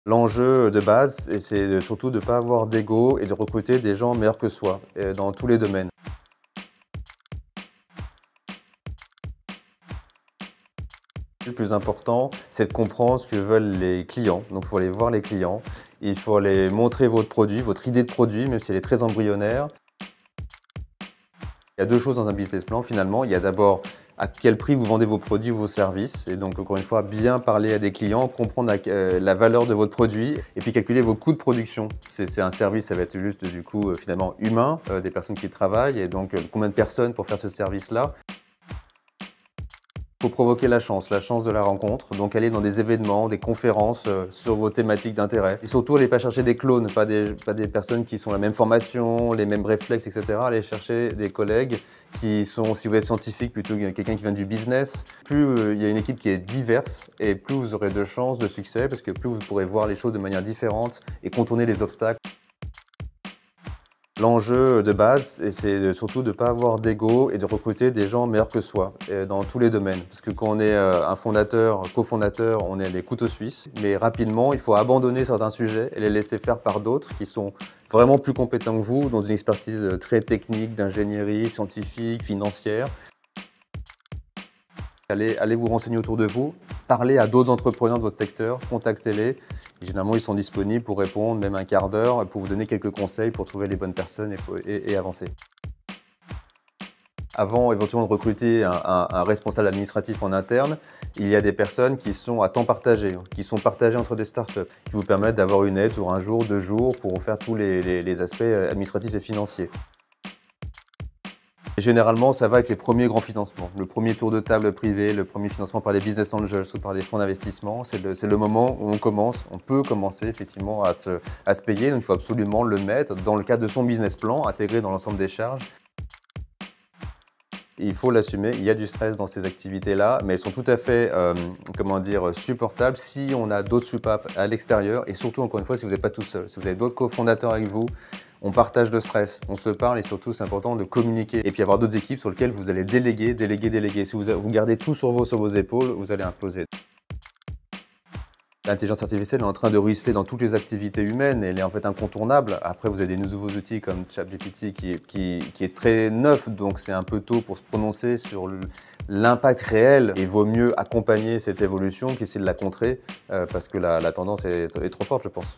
L'enjeu de base, c'est surtout de ne pas avoir d'ego et de recruter des gens meilleurs que soi, dans tous les domaines. Le plus important, c'est de comprendre ce que veulent les clients. Donc il faut aller voir les clients, il faut aller montrer votre produit, votre idée de produit, même si elle est très embryonnaire. Il y a deux choses dans un business plan finalement. Il y a d'abord à quel prix vous vendez vos produits ou vos services. Et donc encore une fois, bien parler à des clients, comprendre la valeur de votre produit et puis calculer vos coûts de production. C'est un service, ça va être juste du coup finalement humain, des personnes qui travaillent et donc combien de personnes pour faire ce service-là. Il faut provoquer la chance de la rencontre, donc aller dans des événements, des conférences sur vos thématiques d'intérêt. Et surtout, allez pas chercher des clones, pas des personnes qui sont la même formation, les mêmes réflexes, etc. Allez chercher des collègues qui sont, si vous êtes scientifique, plutôt que quelqu'un qui vient du business. Plus il y a une équipe qui est diverse et plus vous aurez de chances de succès parce que plus vous pourrez voir les choses de manière différente et contourner les obstacles. L'enjeu de base, c'est surtout de ne pas avoir d'ego et de recruter des gens meilleurs que soi, dans tous les domaines. Parce que quand on est un fondateur, cofondateur, on est les couteaux suisses. Mais rapidement, il faut abandonner certains sujets et les laisser faire par d'autres qui sont vraiment plus compétents que vous, dans une expertise très technique, d'ingénierie, scientifique, financière. Allez vous renseigner autour de vous, parlez à d'autres entrepreneurs de votre secteur, contactez-les. Généralement, ils sont disponibles pour répondre, même un quart d'heure, pour vous donner quelques conseils pour trouver les bonnes personnes et avancer. Avant éventuellement de recruter un responsable administratif en interne, il y a des personnes qui sont à temps partagé, qui sont partagées entre des startups, qui vous permettent d'avoir une aide pour un jour, 2 jours, pour faire tous les aspects administratifs et financiers. Généralement, ça va avec les premiers grands financements. Le premier tour de table privé, le premier financement par les business angels ou par des fonds d'investissement, c'est le moment où on peut commencer effectivement à se payer. Donc il faut absolument le mettre dans le cadre de son business plan, intégré dans l'ensemble des charges. Il faut l'assumer, il y a du stress dans ces activités-là, mais elles sont tout à fait, comment dire, supportables si on a d'autres soupapes à l'extérieur et surtout, encore une fois, si vous n'êtes pas tout seul. Si vous avez d'autres cofondateurs avec vous, on partage le stress, on se parle et surtout, c'est important de communiquer. Et puis avoir d'autres équipes sur lesquelles vous allez déléguer, déléguer, déléguer. Si vous gardez tout sur vos épaules, vous allez imploser. L'intelligence artificielle est en train de ruisseler dans toutes les activités humaines, elle est en fait incontournable. Après, vous avez des nouveaux outils comme ChatGPT qui est très neuf, donc c'est un peu tôt pour se prononcer sur l'impact réel. Il vaut mieux accompagner cette évolution qu'essayer de la contrer, parce que la tendance est trop forte, je pense.